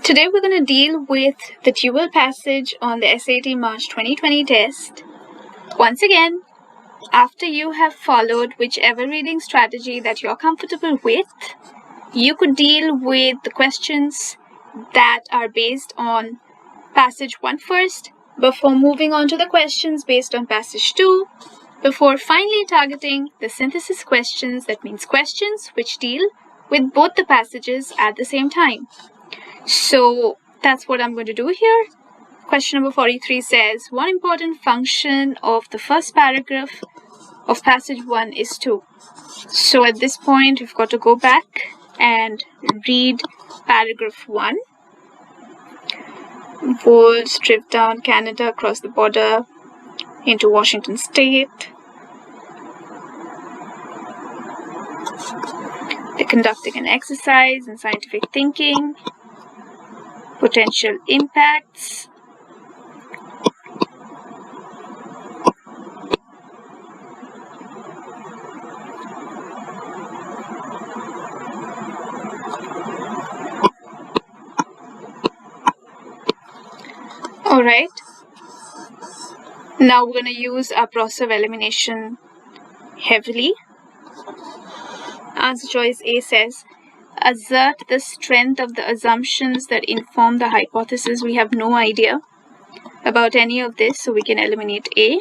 Today we're going to deal with the dual passage on the SAT March 2020 test. Once again, after you have followed whichever reading strategy that you're comfortable with, you could deal with the questions that are based on passage 1 first, before moving on to the questions based on passage 2, before finally targeting the synthesis questions, that means questions which deal with both the passages at the same time. So that's what I'm going to do here. Question number 43 says, one important function of the first paragraph of passage 1 is to. So at this point, we've got to go back and read paragraph 1. Wolves drive down Canada across the border into Washington state. They're conducting an exercise in scientific thinking. Potential impacts. Alright. Now we're going to use our process of elimination heavily. Answer choice A says, assert the strength of the assumptions that inform the hypothesis. We have no idea about any of this, so we can eliminate A.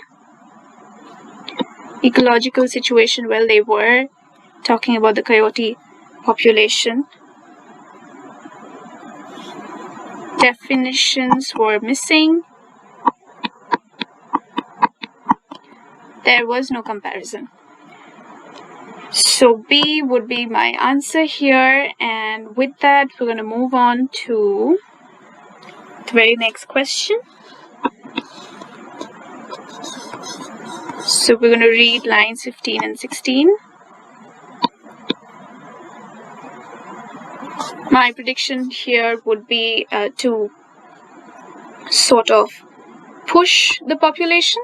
Ecological situation, well, they were talking about the coyote population. Definitions were missing. There was no comparison. So B would be my answer here, and with that we're going to move on to the very next question. So we're going to read lines 15 and 16. My prediction here would be to sort of push the population.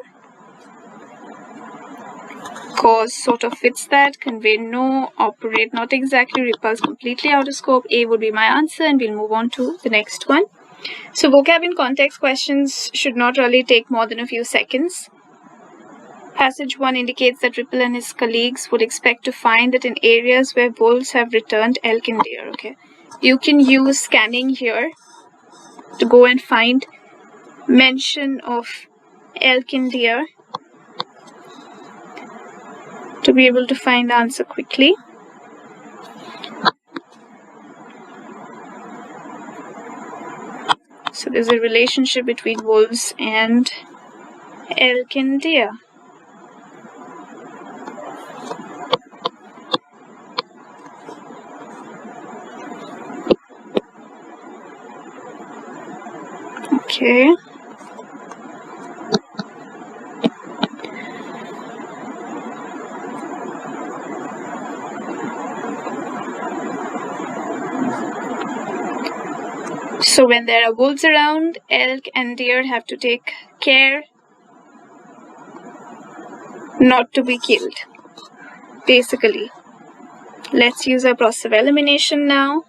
Cause sort of fits that, convey no, operate not exactly, repulse completely out of scope. A would be my answer, and we'll move on to the next one. So vocab in context questions should not really take more than a few seconds. Passage 1 indicates that Ripple and his colleagues would expect to find that in areas where wolves have returned, elk and deer. Okay, you can use scanning here to go and find mention of elk and deer, to be able to find the answer quickly. So there's a relationship between wolves and elk and deer. Okay. So when there are wolves around, elk and deer have to take care not to be killed. Basically, let's use our process of elimination now.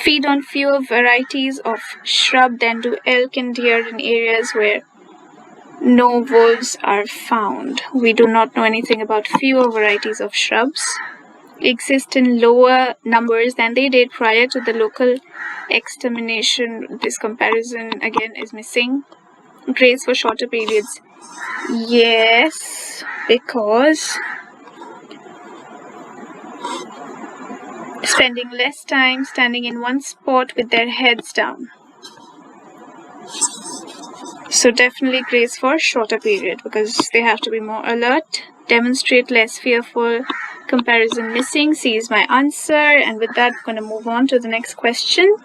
Feed on fewer varieties of shrub than do elk and deer in areas where no wolves are found. We do not know anything about fewer varieties of shrubs. Exist in lower numbers than they did prior to the local extermination. This comparison again is missing. Graze for shorter periods. Yes, because spending less time standing in one spot with their heads down. So definitely graze for shorter period because they have to be more alert. Demonstrate less fearful. Comparison missing. C is my answer, and with that we're going to move on to the next question.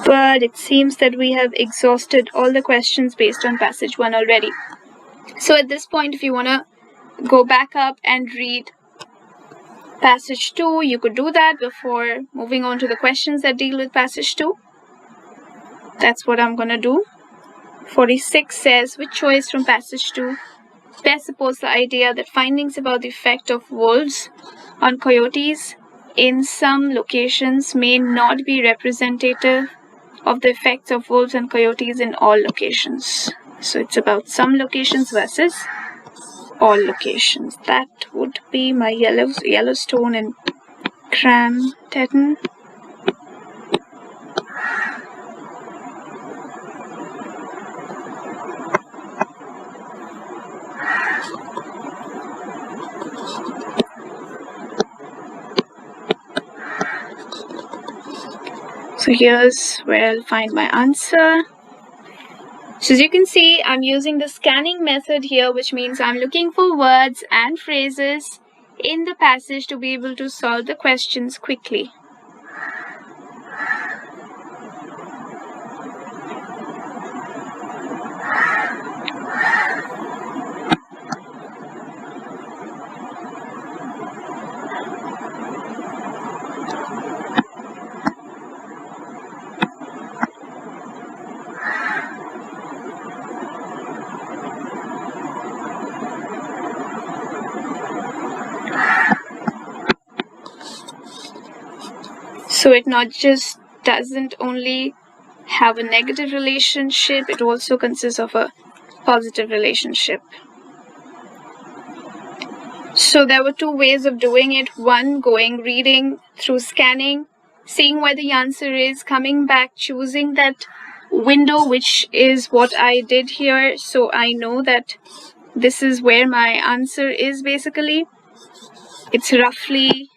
But it seems that we have exhausted all the questions based on passage 1 already. So at this point, if you want to go back up and read passage 2, you could do that before moving on to the questions that deal with passage 2. That's what I'm going to do. 46 says, which choice from passage 2 best supports the idea that findings about the effect of wolves on coyotes in some locations may not be representative of the effects of wolves and coyotes in all locations. So it's about some locations versus all locations. That would be my Yellowstone and Cran-Teton. So here's where I'll find my answer. So as you can see, I'm using the scanning method here, which means I'm looking for words and phrases in the passage to be able to solve the questions quickly. So it not just doesn't only have a negative relationship, it also consists of a positive relationship. So there were two ways of doing it. One, reading through scanning, seeing where the answer is, coming back, choosing that window, which is what I did here. So I know that this is where my answer is basically. It's roughly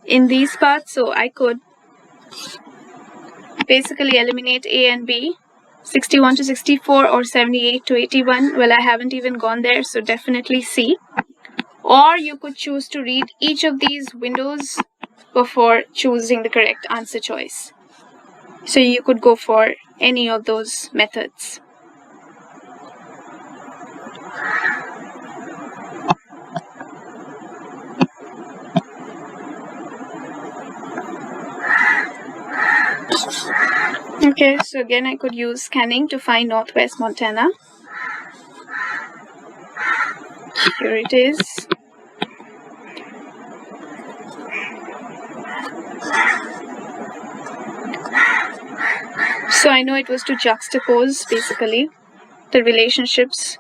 in these parts, so I could basically eliminate A and B, 61 to 64 or 78 to 81. Well, I haven't even gone there, so definitely C. Or you could choose to read each of these windows before choosing the correct answer choice. So you could go for any of those methods. Okay, so again I could use scanning to find Northwest Montana. Here it is. So I know it was to juxtapose basically the relationships.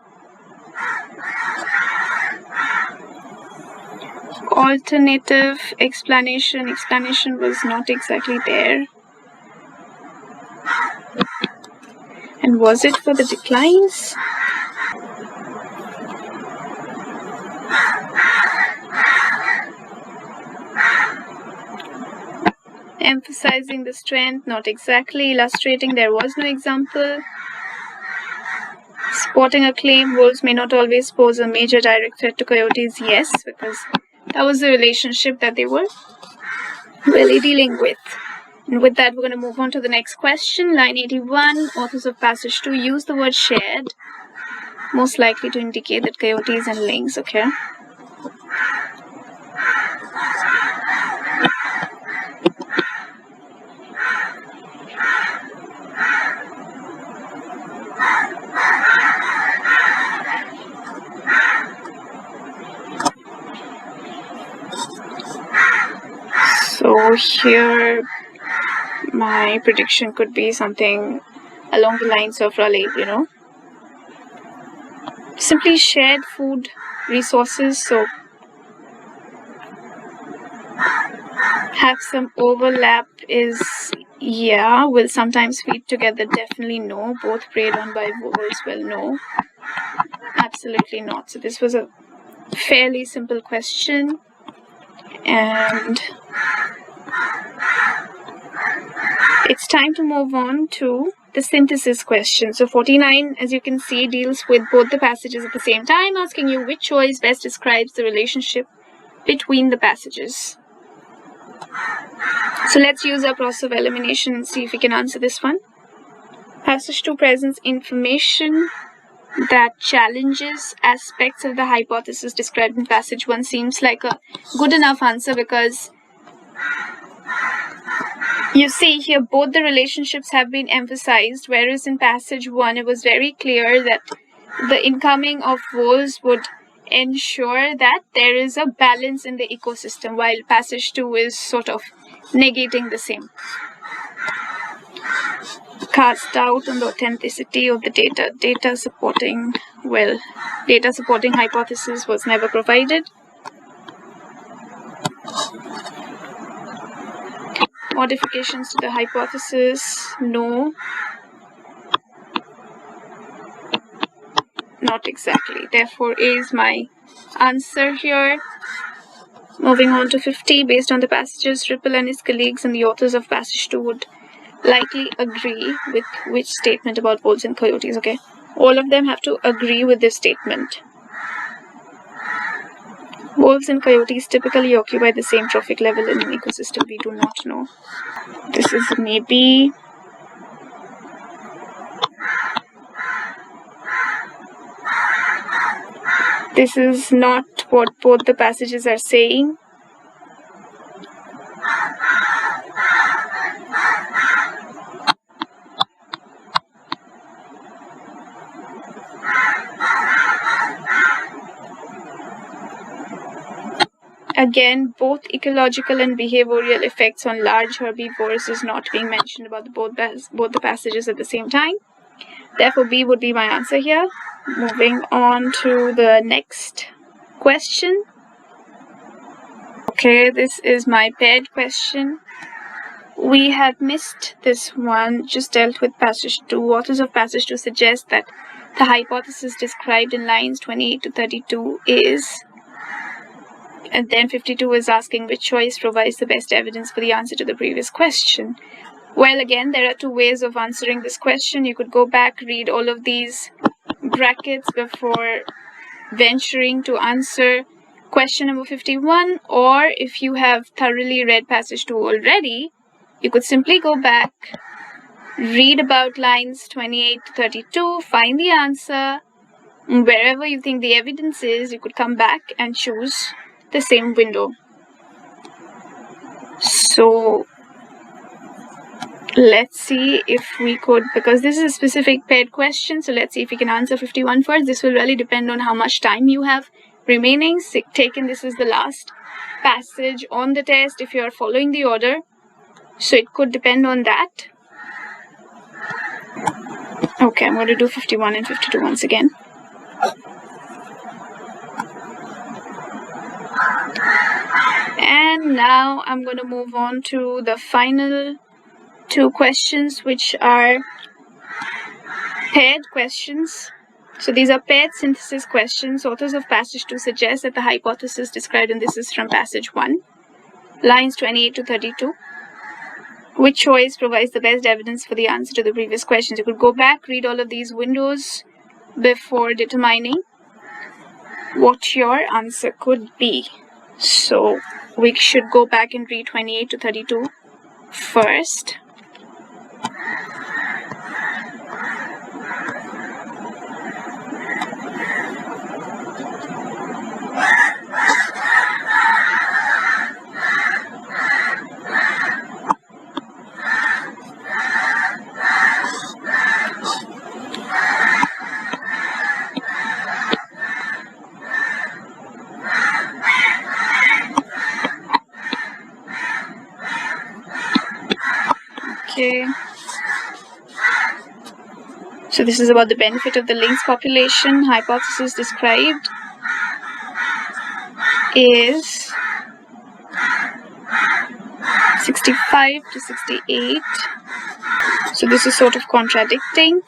Alternative explanation was not exactly there. And was it for the declines? Emphasizing the strength, not exactly. Illustrating, there was no example. Supporting a claim, wolves may not always pose a major direct threat to coyotes. Yes, because that was the relationship that they were really dealing with. And with that, we're going to move on to the next question. Line 81, authors of passage 2 use the word shared, most likely to indicate that coyotes and lynx, okay? So here, my prediction could be something along the lines of Raleigh, Simply shared food resources, so have some overlap is, yeah, will sometimes feed together, definitely no. Both preyed on by wolves, well, no. Absolutely not. So this was a fairly simple question. And it's time to move on to the synthesis question. So 49, as you can see, deals with both the passages at the same time, asking you which choice best describes the relationship between the passages. So let's use our process of elimination and see if we can answer this one. Passage 2 presents information that challenges aspects of the hypothesis described in passage 1. Seems like a good enough answer because you see here both the relationships have been emphasized, whereas in passage 1 it was very clear that the incoming of wolves would ensure that there is a balance in the ecosystem, while passage 2 is sort of negating the same. Cast doubt on the authenticity of the data. Data supporting hypothesis was never provided. Modifications to the hypothesis, no. Not exactly. Therefore, A is my answer here. Moving on to 50. Based on the passages, Ripple and his colleagues and the authors of passage 2 would likely agree with which statement about wolves and coyotes. Okay, all of them have to agree with this statement. Wolves and coyotes typically occupy the same trophic level in an ecosystem. We do not know. This is maybe. This is not what both the passages are saying. Again, both ecological and behavioral effects on large herbivores is not being mentioned about both the passages at the same time. Therefore, B would be my answer here. Moving on to the next question. Okay, this is my paired question. We have missed this one, just dealt with passage 2. Authors of passage 2 suggest that the hypothesis described in lines 28 to 32 is, and then 52 is asking which choice provides the best evidence for the answer to the previous question. Well, again, there are two ways of answering this question. You could go back, read all of these brackets before venturing to answer question number 51, or if you have thoroughly read passage 2 already, you could simply go back, read about lines 28 to 32, find the answer. Wherever you think the evidence is, you could come back and choose the same window. So let's see if we could, because this is a specific paired question, so let's see if we can answer 51 first. This will really depend on how much time you have remaining. Taken this is the last passage on the test if you are following the order, so it could depend on that. Okay, I'm going to do 51 and 52 once again. And now I'm going to move on to the final two questions, which are paired questions. So these are paired synthesis questions. Authors of passage 2 suggest that the hypothesis described in this is from passage 1, lines 28 to 32. Which choice provides the best evidence for the answer to the previous questions? You could go back, read all of these windows before determining what your answer could be. So we should go back and read 28 to 32 first. Okay. So this is about the benefit of the lynx population. Hypothesis described is 65 to 68. So this is sort of contradicting.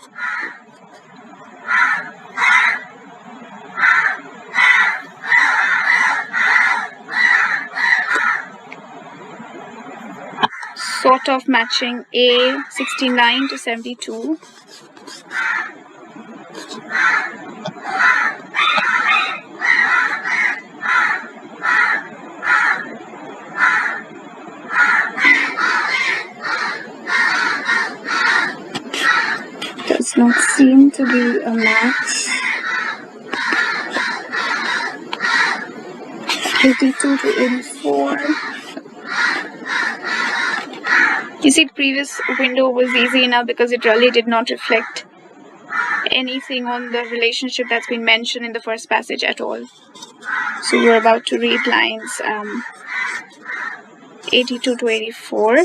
Sort of matching A, 69 to 72. Does not seem to be a match. 82 to 84. You see, the previous window was easy enough because it really did not reflect anything on the relationship that's been mentioned in the first passage at all. So you're about to read lines 82 to 84.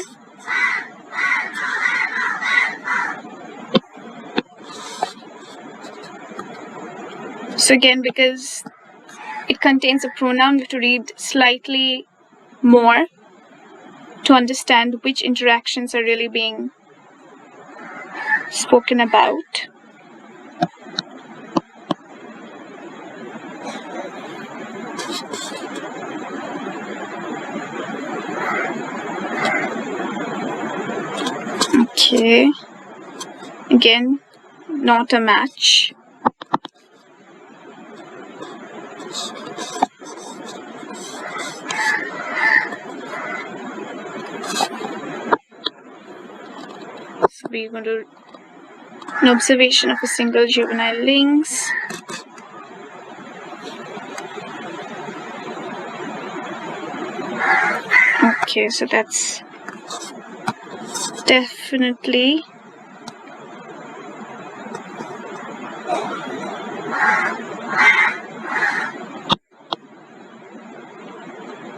So again, because it contains a pronoun, we have to read slightly more to understand which interactions are really being spoken about. Okay, again, not a match. So we're going to an observation of a single juvenile lynx. Okay, so that's definitely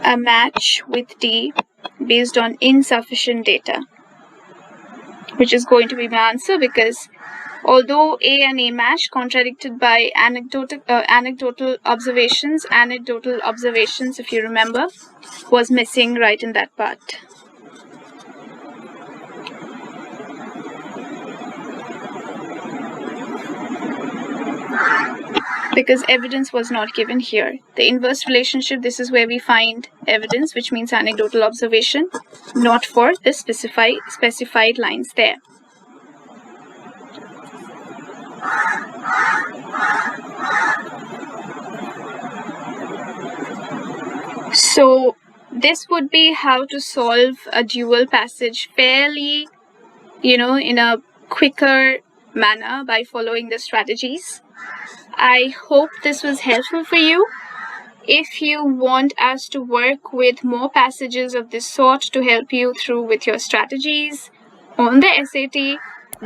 a match with D based on insufficient data, which is going to be my answer, because although A and A match contradicted by anecdotal observations, if you remember, was missing right in that part. Because evidence was not given here. The inverse relationship, this is where we find evidence, which means anecdotal observation, not for the specified lines there. So this would be how to solve a dual passage fairly, in a quicker manner by following the strategies. I hope this was helpful for you. If you want us to work with more passages of this sort to help you through with your strategies on the SAT,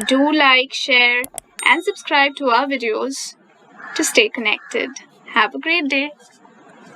do like, share, and subscribe to our videos to stay connected. Have a great day.